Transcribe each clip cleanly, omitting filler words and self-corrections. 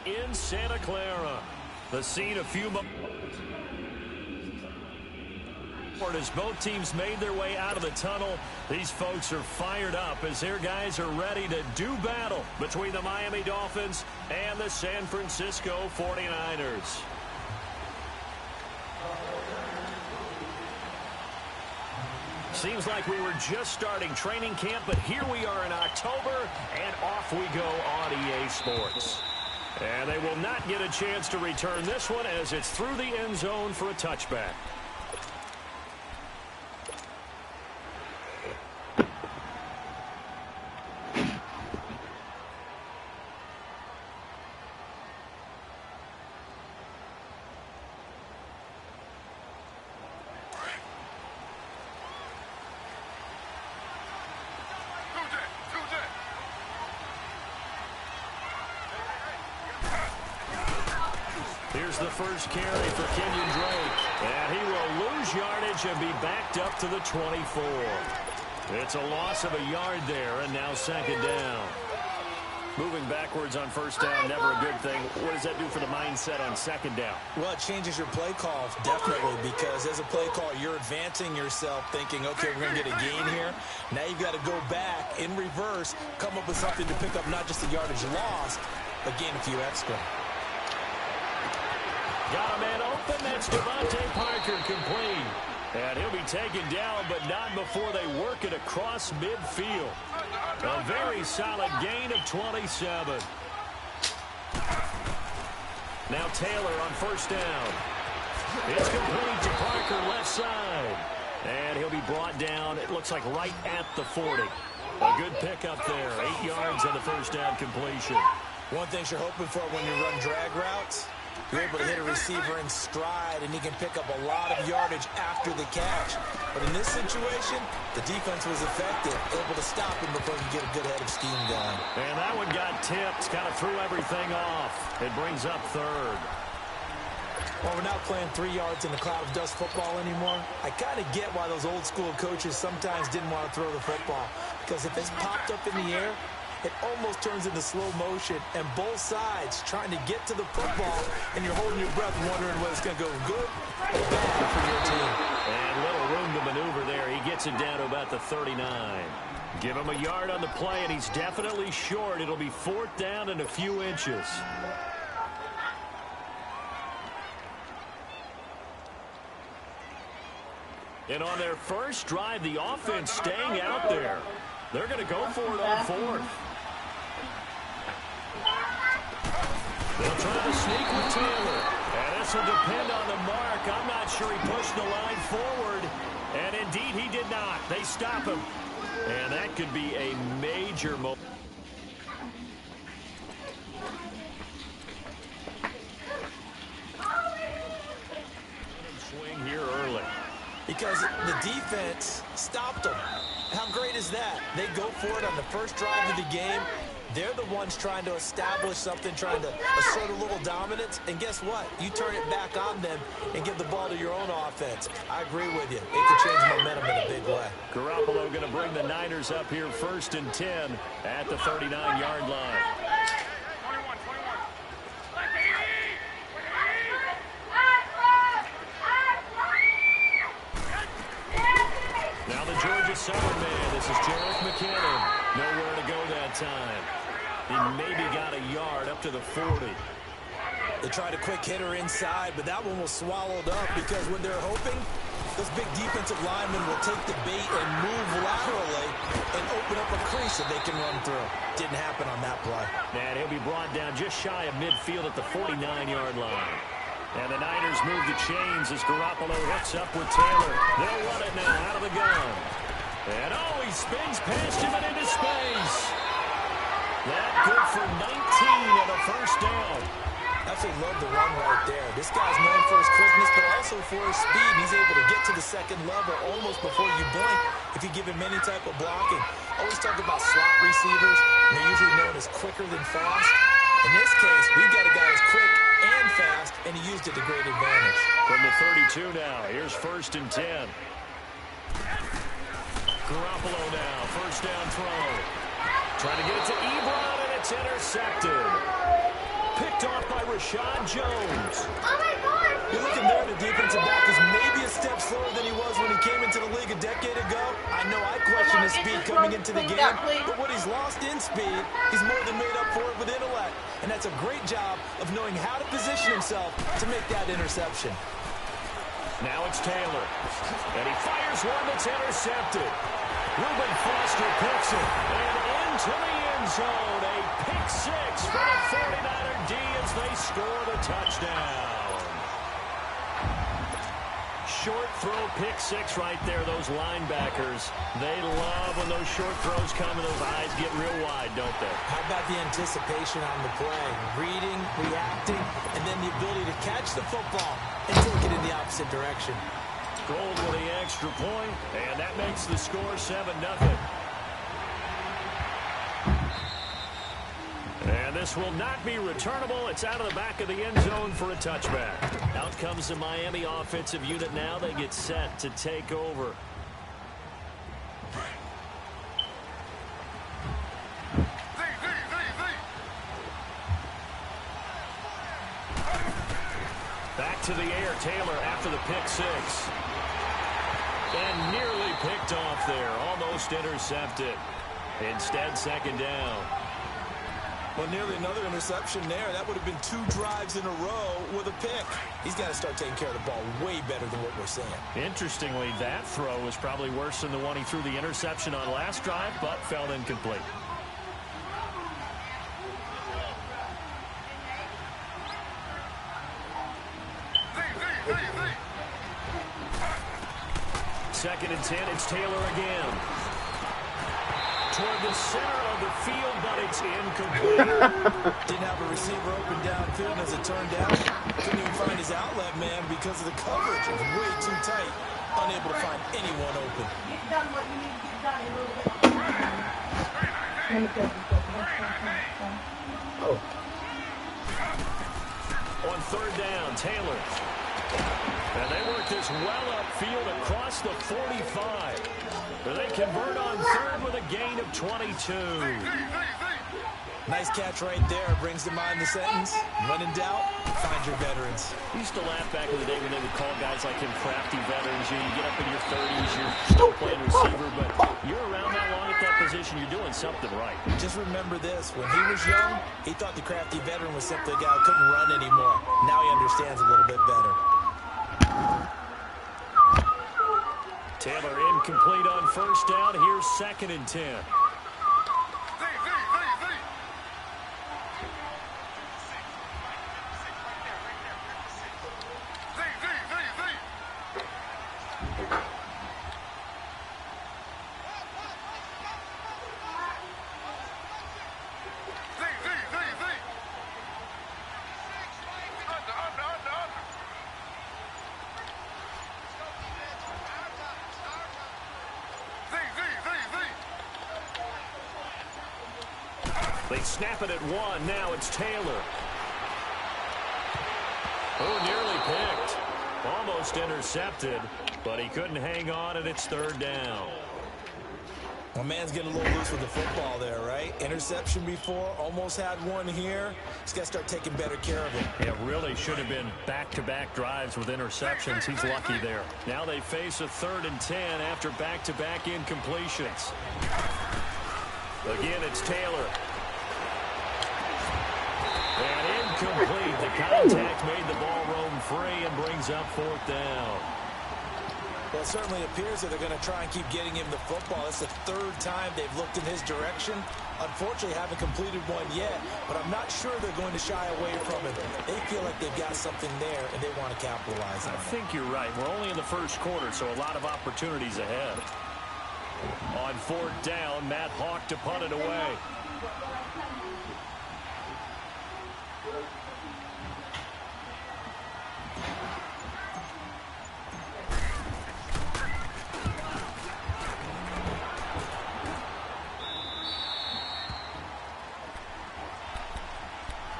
in Santa Clara. The scene a few moments as both teams made their way out of the tunnel. These folks are fired up as their guys are ready to do battle between the Miami Dolphins and the San Francisco 49ers. Seems like we were just starting training camp, but here we are in October, and off we go on EA Sports. And they will not get a chance to return this one as it's through the end zone for a touchback. Here's the first carry for Kenyon Drake. And he will lose yardage and be backed up to the 24. It's a loss of a yard there, and now second down. Moving backwards on first down, never a good thing. What does that do for the mindset on second down? Well, it changes your play call, definitely, because as a play call, you're advancing yourself thinking, okay, we're going to get a gain here. Now you've got to go back in reverse, come up with something to pick up not just the yardage lost, but gain a few extra. Got a man open. That's Devontae Parker complete. And he'll be taken down, but not before they work it across midfield. A very solid gain of 27. Now Taylor on first down. It's complete to Parker left side. And he'll be brought down, it looks like right at the 40. A good pickup there. 8 yards on the first down completion. One thing you're hoping for when you run drag routes, you're able to hit a receiver in stride, and he can pick up a lot of yardage after the catch. But in this situation, the defense was effective, able to stop him before he could get a good head of steam going. And that one got tipped, kind of threw everything off. It brings up third. Well, we're not playing 3 yards in the cloud of dust football anymore. I kind of get why those old school coaches sometimes didn't want to throw the football. Because if it's popped up in the air, it almost turns into slow motion, and both sides trying to get to the football, and you're holding your breath wondering whether it's going to go good or bad for your team. And little room to maneuver there. He gets it down to about the 39. Give him a yard on the play, and he's definitely short. It'll be fourth down and a few inches. And on their first drive, the offense staying out there. They're going to go for it on fourth. They'll try to sneak with Taylor. And this will depend on the mark. I'm not sure he pushed the line forward. And indeed, he did not. They stop him. And that could be a major moment. Swing here early. Because the defense stopped them. How great is that? They go for it on the first drive of the game. They're the ones trying to establish something, trying to assert a little dominance. And guess what? You turn it back on them and give the ball to your own offense. I agree with you. It could change momentum in a big way. Garoppolo going to bring the Niners up here first and 10 at the 39-yard line. Now the Georgia Southern man. This is Jarek McKinnon. Nowhere to go that time. He maybe got a yard up to the 40. They tried a quick hitter inside, but that one was swallowed up because when they're hoping, those big defensive linemen will take the bait and move laterally and open up a crease that they can run through. Didn't happen on that play. And he'll be brought down just shy of midfield at the 49-yard line. And the Niners move the chains as Garoppolo hooks up with Taylor. They'll run it now out of the gun. And he spins past him and into space. That good for 19 and a first down. Absolutely love the run right there. This guy's known for his quickness, but also for his speed. He's able to get to the second level almost before you blink if you give him any type of blocking. Always talk about slot receivers, and they're usually known as quicker than fast. In this case, we've got a guy who's quick and fast, and he used it to great advantage. From the 32 now, here's first and 10. Garoppolo now, first down throw. Trying to get it to Ebron, and it's intercepted. Picked on Rashad Jones. You're looking there, the defensive back is maybe a step slower than he was when he came into the league a decade ago. I know I questioned his speed coming into the game, but what he's lost in speed, he's more than made up for it with intellect. And that's a great job of knowing how to position himself to make that interception. Now it's Taylor. And he fires one that's intercepted. Reuben Foster picks it. And into the end zone. A pick six for the 49er D as they score the touchdown. Short throw pick six right there. Those linebackers, they love when those short throws come and those eyes get real wide, don't they? How about the anticipation on the play? Reading, reacting, and then the ability to catch the football and take it in the opposite direction. Gold with the extra point, and that makes the score 7-0. And this will not be returnable. It's out of the back of the end zone for a touchback. Out comes the Miami offensive unit now. They get set to take over. Back to the air, Taylor after the pick six. And nearly picked off there. Almost intercepted. Instead, second down. Well, nearly another interception there. That would have been 2 drives in a row with a pick. He's got to start taking care of the ball way better than what we're seeing. Interestingly, that throw was probably worse than the one he threw the interception on last drive, but fell incomplete. Second and 10, it's Taylor again. Toward the center of the field, but it's incomplete. Didn't have a receiver open downfield, and as it turned out, couldn't even find his outlet man because of the coverage. It was way too tight, unable to find anyone open. Get done what you need to get done a little bit. On third down, Taylor. And they work this well upfield across the 45. They convert on third with a gain of 22. Nice catch right there. Brings to mind the sentence, when in doubt, find your veterans. Used to laugh back in the day when they would call guys like him crafty veterans. You get up in your 30s, you're still playing receiver, but you're around that long at that position, you're doing something right. Just remember this. When he was young, he thought the crafty veteran was simply a guy who couldn't run anymore. Now he understands a little bit better. Taylor incomplete on first down. Here's second and 10. They snap it at one. Now it's Taylor. Oh, nearly picked. Almost intercepted, but he couldn't hang on, and it's third down. Well, man's getting a little loose with the football there, right? Interception before, almost had one here. He's got to start taking better care of it. It really should have been back-to-back drives with interceptions. He's lucky there. Now they face a third and 10 after back-to-back incompletions. Again, it's Taylor. And incomplete. The contact made the ball roam free and brings up fourth down. Well, it certainly appears that they're going to try and keep getting him the football. It's the third time they've looked in his direction. Unfortunately, haven't completed one yet, but I'm not sure they're going to shy away from it. They feel like they've got something there, and they want to capitalize on it. I think you're right. We're only in the first quarter, so a lot of opportunities ahead. On fourth down, Matt Hawk to punt it away.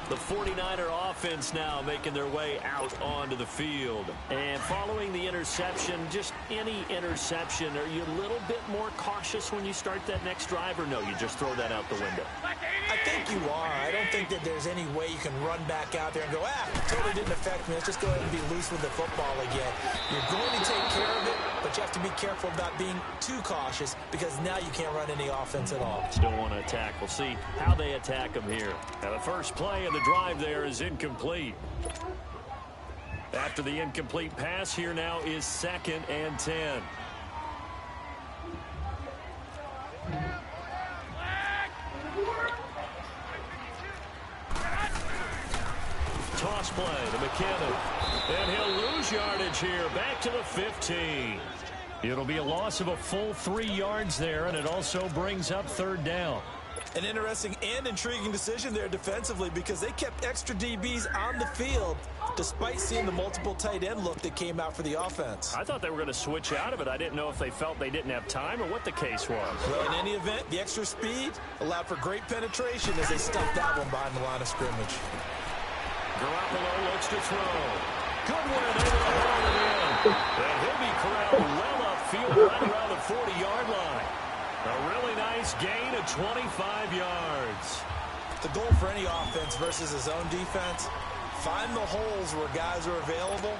The 49er offense now making their way out onto the field. And following the interception, just any interception, are you a little bit more cautious when you start that next drive, or no, you just throw that out the window? I think you are. I don't think that there's any way you can run back out there and go, totally didn't affect me. Let's just go ahead and be loose with the football again. You're going to take care of it, but you have to be careful about being too cautious because now you can't run any offense at all. Still want to attack. We'll see how they attack them here. Now, the first play of the drive there is incomplete. After the incomplete pass, here now is 2nd and 10. Toss play to McKinnon. And he'll lose yardage here. Back to the 15. It'll be a loss of a full 3 yards there, and it also brings up 3rd down. An interesting and intriguing decision there defensively because they kept extra DBs on the field despite seeing the multiple tight end look that came out for the offense. I thought they were going to switch out of it. I didn't know if they felt they didn't have time or what the case was. Well, in any event, the extra speed allowed for great penetration as they stuffed that one behind the line of scrimmage. Garoppolo looks to throw. Goodwin able to hold it in. And he'll be corralled well upfield right around the 40-yard line. A really nice gain of 25 yards. The goal for any offense versus his own defense, find the holes where guys are available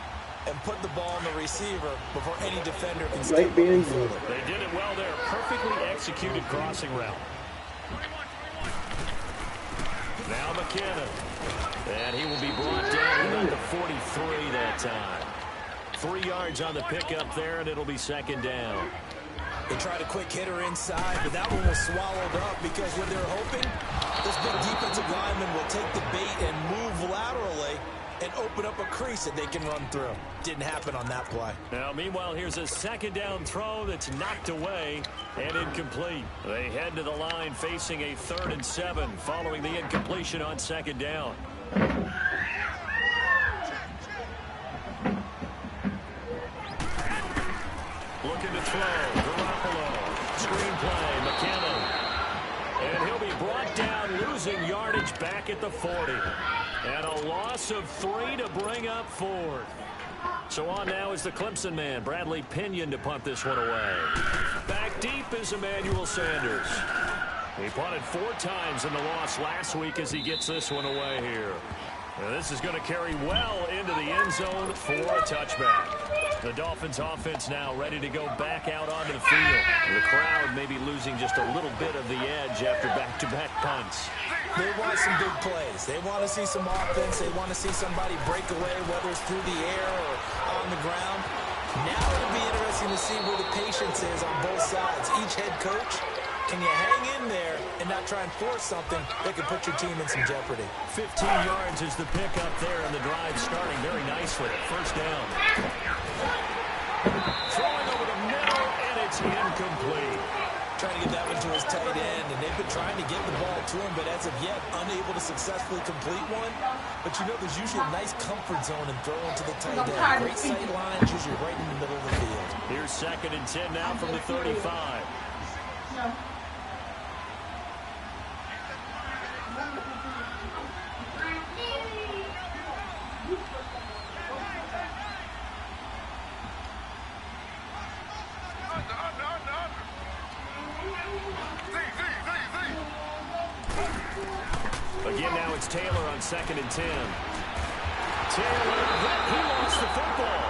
and put the ball on the receiver before any defender can step up and field it. They did it well there. Perfectly executed crossing route. Now McKinnon. And he will be brought down about the 43 that time. 3 yards on the pickup there, and it'll be 2nd down. They tried a quick hitter inside, but that one was swallowed up because what they're hoping, this big defensive lineman will take the bait and move laterally and open up a crease that they can run through. Didn't happen on that play. Now, meanwhile, here's a 2nd down throw that's knocked away and incomplete. They head to the line facing a 3rd and 7 following the incompletion on 2nd down. Looking to throw. Garoppolo. Screen play. McKinnon. And he'll be brought down, losing yardage back at the 40. And a loss of 3 to bring up 4th. So on now is the Clemson man, Bradley Pinion, to punt this one away. Back deep is Emmanuel Sanders. He punted 4 times in the loss last week as he gets this one away here. And this is going to carry well into the end zone for a touchback. The Dolphins offense now ready to go back out onto the field. The crowd may be losing just a little bit of the edge after back-to-back punts. They want some big plays. They want to see some offense. They want to see somebody break away, whether it's through the air or on the ground. Now it'll be interesting to see where the patience is on both sides. Each head coach, can you hang in there and not try and force something that could put your team in some jeopardy? 15 yards is the pickup there, and the drive starting very nicely. 1st down. Throwing over the middle, and it's incomplete. Trying to get that one to his tight end, and they've been trying to get the ball to him, but as of yet, unable to successfully complete one. But you know there's usually a nice comfort zone in throwing to the tight end. Great sight lines, usually right in the middle of the field. Here's 2nd and 10 now from the 35. No. Again, now it's Taylor on 2nd and 10. Taylor, he lost the football.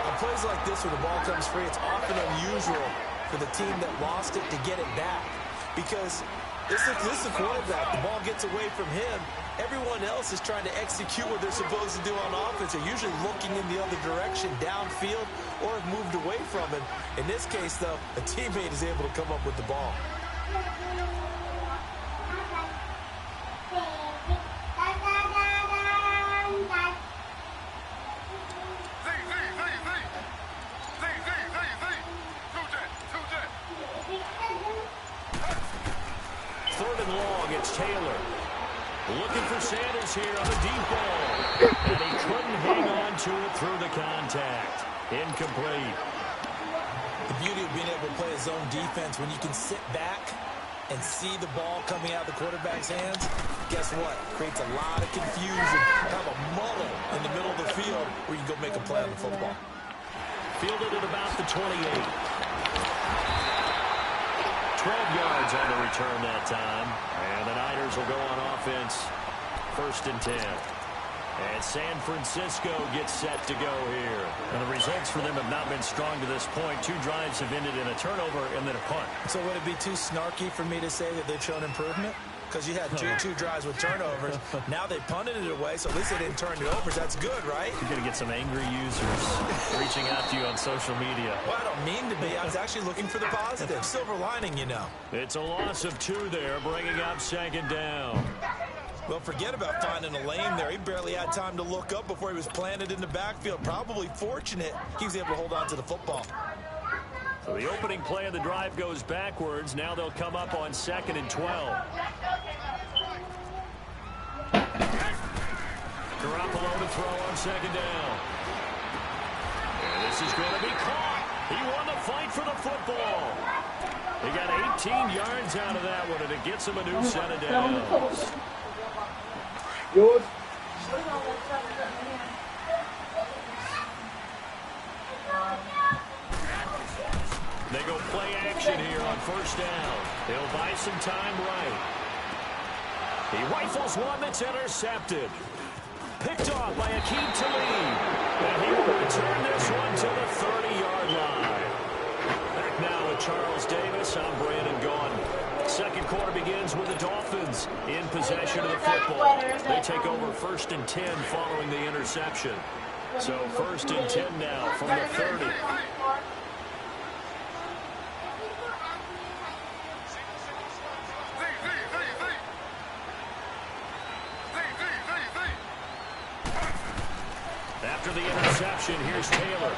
On plays like this where the ball comes free, it's often unusual for the team that lost it to get it back. Because this is a quarterback. The ball gets away from him. Everyone else is trying to execute what they're supposed to do on offense. They're usually looking in the other direction, downfield, or have moved away from it. In this case, though, a teammate is able to come up with the ball. Taylor looking for Sanders here on the deep ball. And he couldn't hang on to it through the contact. Incomplete. The beauty of being able to play his own defense when you can sit back and see the ball coming out of the quarterback's hands, guess what? Creates a lot of confusion. Have a muddle in the middle of the field where you can go make a play on the football. Fielded at about the 28. 12 yards on the return that time. And the Niners will go on offense. 1st and 10. And San Francisco gets set to go here. And the results for them have not been strong to this point. 2 drives have ended in a turnover and then a punt. So would it be too snarky for me to say that they've shown improvement? Because you had two drives with turnovers. Now they punted it away, so at least they didn't turn it over. So that's good, right? You're going to get some angry users reaching out to you on social media. Well, I don't mean to be. I was actually looking for the positive. Silver lining, you know. It's a loss of 2 there, bringing up 2nd down. Well, forget about finding a lane there. He barely had time to look up before he was planted in the backfield. Probably fortunate he was able to hold on to the football. So the opening play of the drive goes backwards. Now they'll come up on 2nd and 12. Garoppolo to throw on 2nd down. And this is going to be caught. He won the fight for the football. He got 18 yards out of that one, and it gets him a new set of downs. Yours. They go play action here on 1st down. They'll buy some time right. He rifles one that's intercepted. Picked off by Akeem Talib. And he will return this one to the 30-yard line. Back now with Charles Davis. I'm Brandon Gaudin. 2nd quarter begins with the Dolphins in possession of the football. They take over 1st and 10 following the interception. So 1st and 10 now from the 30. After the interception, here's Taylor.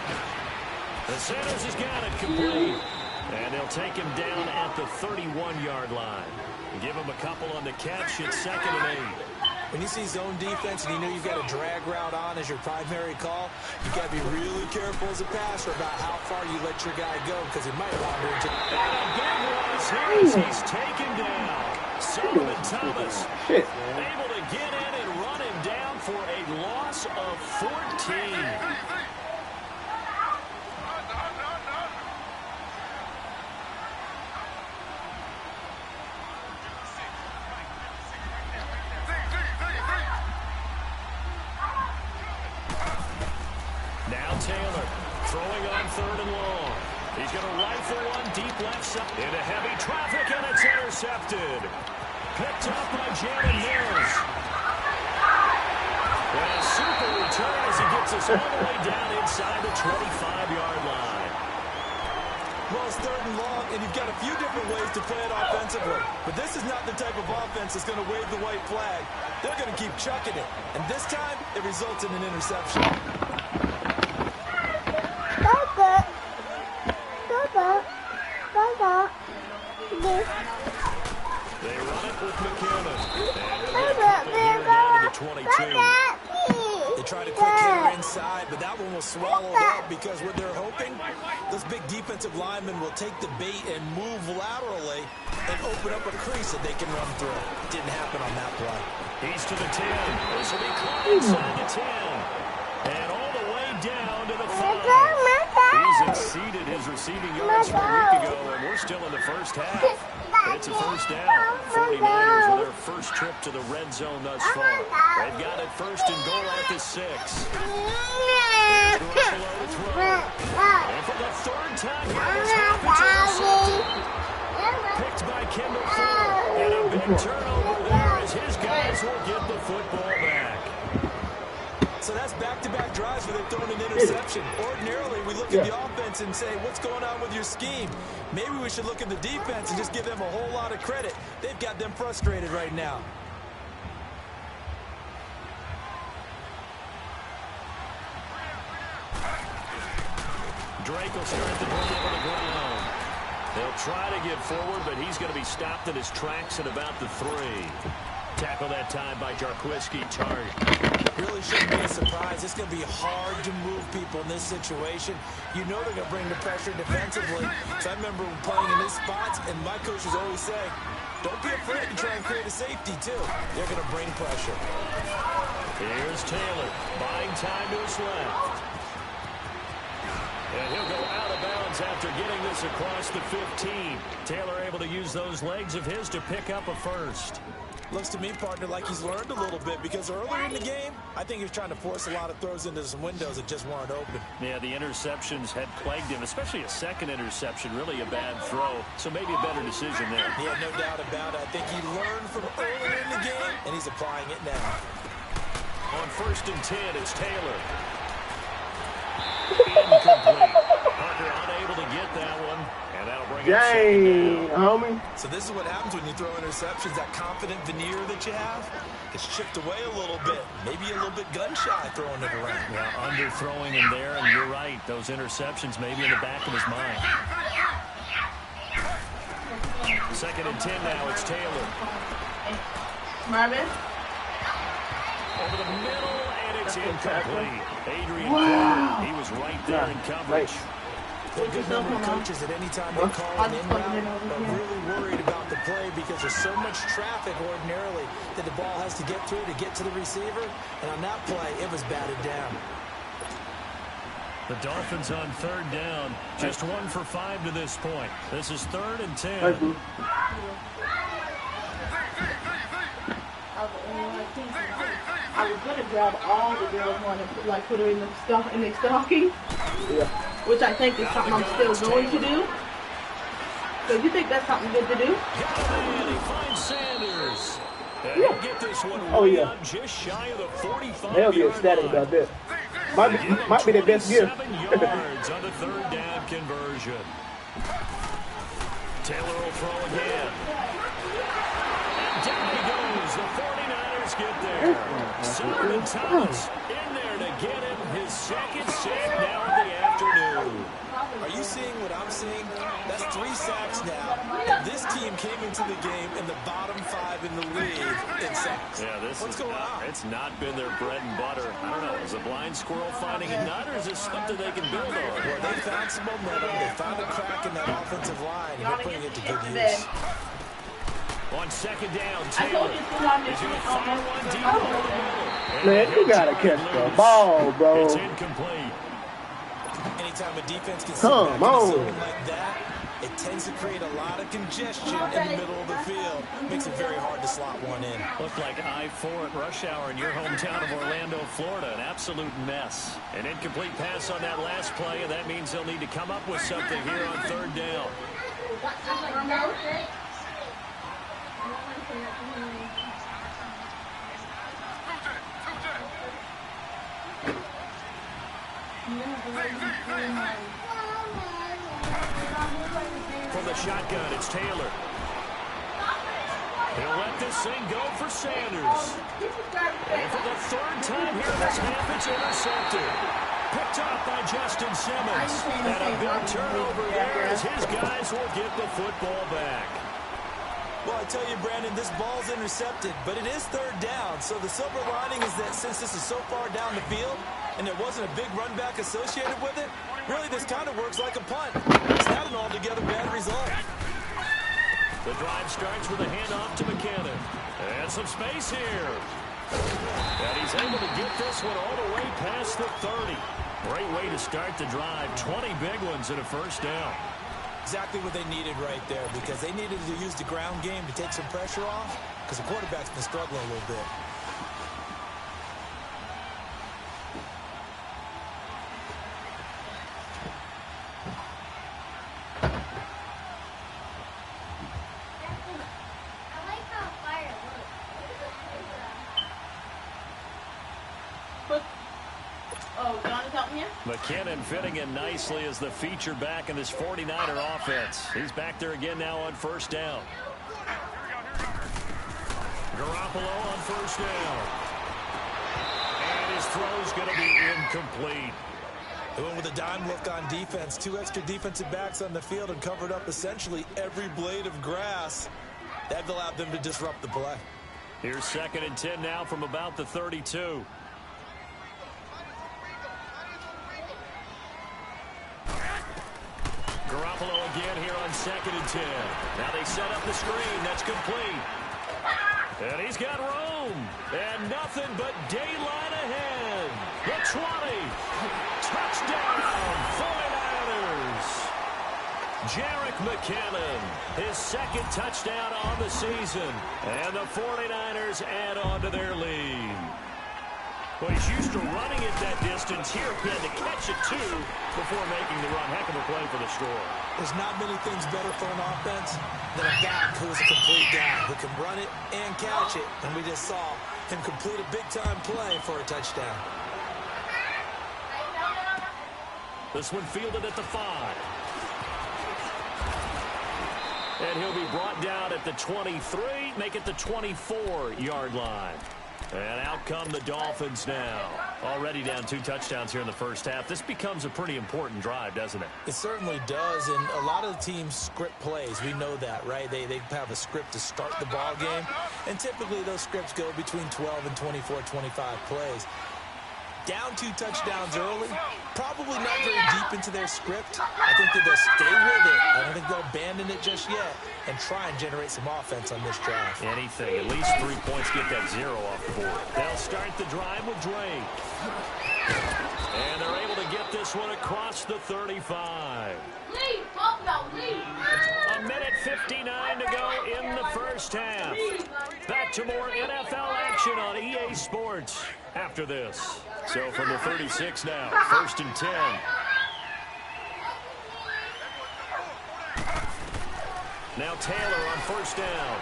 The Sanders has got it complete. And they'll take him down at the 31-yard line. Give him a couple on the catch. It's 2nd and 8. When you see zone defense and you know you've got a drag route on as your primary call, you've got to be really careful as a passer about how far you let your guy go because he might wander into... And a big loss here as he's taken down. Solomon Thomas able to get in and run him down for a loss of 14. Taylor throwing on 3rd and long. He's going to rifle one deep left side into heavy traffic, and it's intercepted. Picked up by Jalen Mills. And a super return as he gets us all the way down inside the 25-yard line. Well, it's 3rd and long, and you've got a few different ways to play it offensively. But this is not the type of offense that's going to wave the white flag. They're going to keep chucking it. And this time, it results in an interception. They run it with McKinnon. And here down to the 22. They try to quick hitter inside, but that one was swallowed up because what they're hoping, those big defensive linemen will take the bait and move laterally and open up a crease that they can run through. Didn't happen on that play. He's to the 10. This will be caught inside the 10. And all the way down to the 5. He's exceeded his receiving yards from a week ago, and we're still in the first half. It's a 1st down. 49ers with their first trip to the red zone thus far. They've got it 1st and goal at the 6. Garoppolo to throw. And for the 3rd time here this half, it's intercepted. Picked by Kendall Fuller. And a big turnover there as his guys will get the football back. So that's back-to-back drives where they've thrown an interception. Ordinarily, we look at the offense and say, what's going on with your scheme? Maybe we should look at the defense and just give them a whole lot of credit. They've got them frustrated right now. Drake will start the ball over the ground. They'll try to get forward, but he's going to be stopped in his tracks at about the 3. Tackle that time by Jarquiski Tartt. Really shouldn't be a surprise. It's going to be hard to move people in this situation. You know they're going to bring the pressure defensively. So I remember playing in these spots, and my coaches always say, don't be afraid to try and create a safety, too. They're going to bring pressure. Here's Taylor, buying time to his left. And he'll go out of bounds after getting this across the 15. Taylor able to use those legs of his to pick up a first. Looks to me, partner, like he's learned a little bit, because earlier in the game, I think he was trying to force a lot of throws into some windows that just weren't open. Yeah, the interceptions had plagued him, especially a second interception, really a bad throw. So maybe a better decision there. Yeah, no doubt about it. I think he learned from earlier in the game, and he's applying it now. On 1st and 10, it's Taylor. Incomplete. Hunter unable to get that one. And that'll bring it homie. So this is what happens when you throw interceptions. That confident veneer that you have gets chipped away a little bit. Maybe a little bit gun-shy throwing it around. Yeah, underthrowing him there, and you're right. Those interceptions maybe in the back of his mind. 2nd and 10 now, it's Taylor. Marvin? Over the middle, and it's incomplete. Adrian Porter, he was right there in coverage. A good number of coaches at any time they call an in route are really worried about the play because there's so much traffic ordinarily that the ball has to get through to get to the receiver. And on that play, it was batted down. The Dolphins on 3rd down. Just 1 for 5 to this point. This is 3rd and 10. I was going to grab all the girls one and put her in the stocking. Yeah. Which I think is something I'm still going to do. So you think that's something good to do? And he finds Sanders. And Yeah. he'll get this one up just shy of the 45. They'll be ecstatic about that. Might be their best year. 7 yards on the 3rd down conversion. Taylor will throw again. And down he goes. The 49ers get there. Solomon Thomas in there to get him his 2nd sack now in the afternoon. Are you seeing what I'm seeing? That's 3 sacks now. And this team came into the game in the bottom 5 in the league in sacks. Yeah, What's going on? It's not been their bread and butter. I don't know. Is a blind squirrel finding a nut, or is this something they can build on? Well, they found some momentum. They found a crack in that offensive line, and they're putting it to good use. On 2nd down, I told Taylor you to not is going to fire one deep over the middle. Man, you gotta catch the ball, bro. It's incomplete. Anytime a defense can sit Come back in a on. zone like that, it tends to create a lot of congestion in the middle of the field. Makes it very hard to slot one in. Looked like I-4 at rush hour in your hometown of Orlando, Florida. An absolute mess. An incomplete pass on that last play, and that means they'll need to come up with something here on 3rd down. From the shotgun, it's Taylor. He'll let this thing go for Sanders. And for the 3rd time here in this half, it's intercepted. Picked up by Justin Simmons. And a big turnover there as his guys will get the football back. Well, I tell you, Brandon, this ball's intercepted, but it is 3rd down. So the silver lining is that since this is so far down the field and there wasn't a big run back associated with it, really this kind of works like a punt. It's not an altogether bad result. The drive starts with a handoff to McKinnon. And some space here. And he's able to get this one all the way past the 30. Great way to start the drive. 20 big ones and a 1st down. Exactly what they needed right there, because they needed to use the ground game to take some pressure off, because the quarterback's been struggling a little bit. McKinnon fitting in nicely as the feature back in this 49er offense. He's back there again now on 1st down. Garoppolo on 1st down. And his throw's going to be incomplete. They went with a dime look on defense. 2 extra defensive backs on the field and covered up essentially every blade of grass. That allowed them to disrupt the play. Here's 2nd and 10 now from about the 32. Garoppolo again here on 2nd and 10. Now they set up the screen. That's complete. And he's got room. And nothing but daylight ahead. The 20. Touchdown, 49ers. Jarek McKinnon, his 2nd touchdown on the season. And the 49ers add on to their lead. Well, he's used to running it that distance. Here he had to catch it, too, before making the run. Heck of a play for the score. There's not many things better for an offense than a back who's a complete guy who can run it and catch it. And we just saw him complete a big-time play for a touchdown. This one fielded at the 5. And he'll be brought down at the 23, make it the 24-yard line. And out come the Dolphins now. Already down 2 touchdowns here in the first half. This becomes a pretty important drive, doesn't it? It certainly does, and a lot of the teams script plays. We know that, right? They have a script to start the ball game, and typically those scripts go between 12 and 24, 25 plays. Down 2 touchdowns early, probably not very deep into their script. I think that they'll stay with it. I don't think they'll abandon it just yet and try and generate some offense on this drive. Anything. At least 3 points, get that 0 off the board. They'll start the drive with Drake. And they're able to get this one across the 35. A minute 59 to go in the first half. Back to more NFL action on EA Sports after this. So from the 36 now, 1st and 10. Now Taylor on 1st down.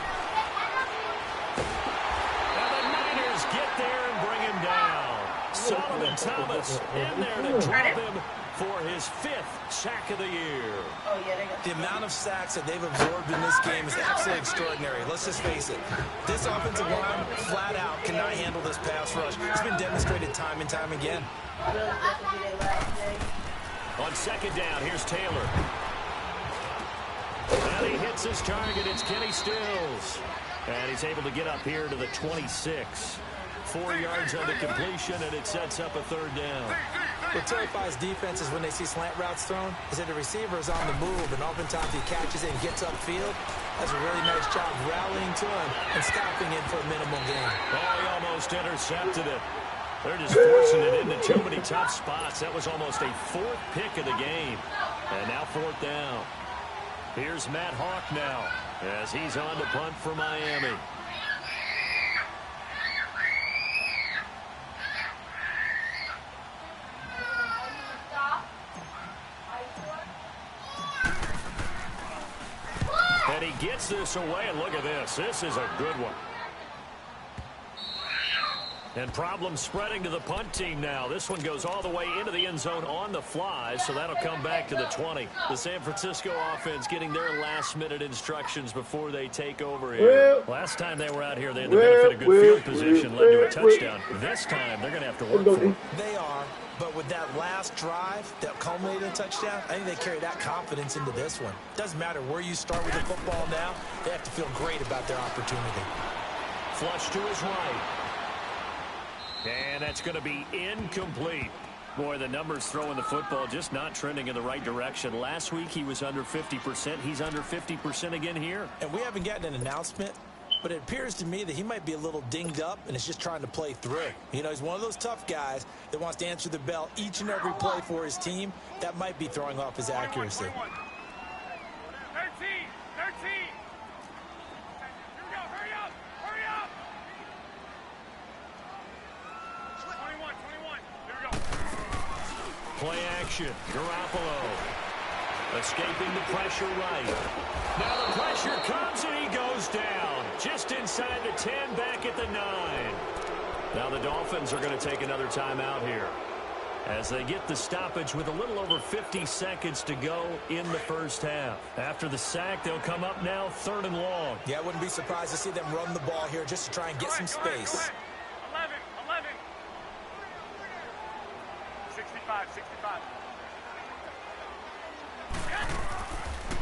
And the Niners get there and bring him down. Solomon Thomas in there to drop him for his 5th sack of the year. The amount of sacks that they've absorbed in this game is absolutely extraordinary. Let's just face it. This offensive line, flat out, cannot handle this pass rush. It's been demonstrated time and time again. On 2nd down, here's Taylor. And he hits his target. It's Kenny Stills. And he's able to get up here to the 26. 4 yards on the completion, and it sets up a 3rd down. What terrifies defenses when they see slant routes thrown is that the receiver is on the move, and oftentimes he catches it and gets upfield. Does a really nice job rallying to him and stopping him for a minimal gain. Oh, he almost intercepted it. They're just forcing it into too many tough spots. That was almost a 4th pick of the game. And now 4th down. Here's Matt Hawk now as he's on to punt for Miami. And he gets this away, and look at this. This is a good one. And problems spreading to the punt team now. This one goes all the way into the end zone on the fly, so that'll come back to the 20. The San Francisco offense getting their last-minute instructions before they take over here. Last time they were out here, they had the benefit of good field position, led to a touchdown. This time, they're going to have to work for it. They are, but with that last drive that culminated in a touchdown, I think they carry that confidence into this one. Doesn't matter where you start with the football now, they have to feel great about their opportunity. Flush to his right. And that's going to be incomplete. Boy, the numbers throwing the football just not trending in the right direction. Last week he was under 50%. He's under 50% again here. And we haven't gotten an announcement, but it appears to me that he might be a little dinged up and is just trying to play through. You know, he's one of those tough guys that wants to answer the bell each and every play for his team. That might be throwing off his accuracy. 13. Play action. Garoppolo escaping the pressure right. Now the pressure comes and he goes down. Just inside the 10, back at the 9. Now the Dolphins are going to take another timeout here as they get the stoppage with a little over 50 seconds to go in the first half. After the sack, they'll come up now 3rd and long. Yeah, I wouldn't be surprised to see them run the ball here just to try and get some space. 11. 65.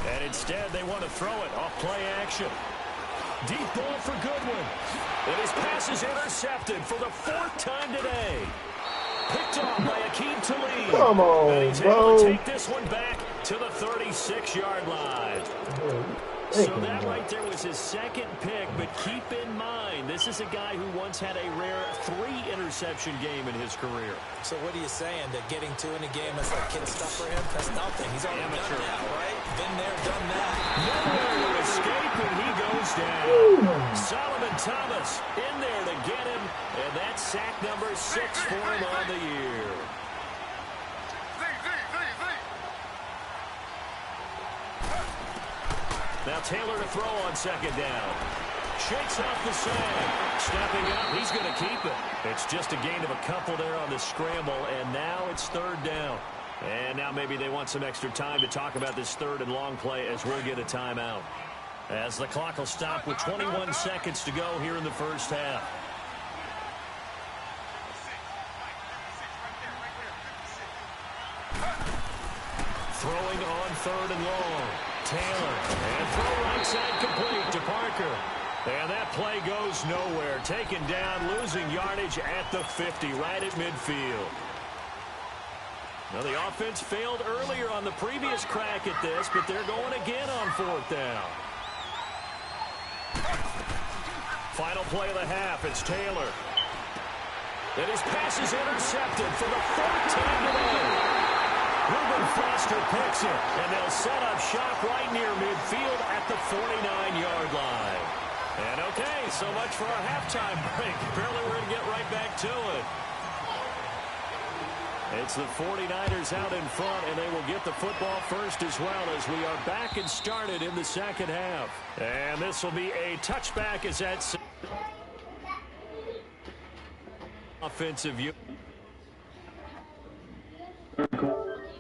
And instead, they want to throw it off play action. Deep ball for Goodwin. And his pass is intercepted for the 4th time today. Picked off by Akeem Talib. Come on, and he's able to take this one back to the 36-yard line. So that right there was his 2nd pick, but keep in mind, this is a guy who once had a rare 3-interception game in his career. So what are you saying? That getting 2 in a game is like kid stuff for him? That's nothing. He's already done that, right? Been there, done that. Nowhere to escape, and he goes down. Solomon Thomas in there to get him, and that's sack number 6 for him on the year. Now Taylor to throw on 2nd down. Shakes off the sand. Stepping up, he's going to keep it. It's just a gain of a couple there on the scramble, and now it's 3rd down. And now maybe they want some extra time to talk about this 3rd and long play as we'll get a timeout. As the clock will stop with 21 seconds to go here in the first half. Throwing on 3rd and long. Taylor, and throw right side complete to Parker. And that play goes nowhere. Taken down, losing yardage at the 50, right at midfield. Now the offense failed earlier on the previous crack at this, but they're going again on 4th down. Final play of the half, it's Taylor. And his pass is intercepted for the 4th time today. Reuben Foster picks it, and they'll set up shop right near midfield at the 49-yard line. And okay, so much for our halftime break. Apparently we're going to get right back to it. It's the 49ers out in front, and they will get the football first as well as we are back and started in the 2nd half. And this will be a touchback as that's offensive view.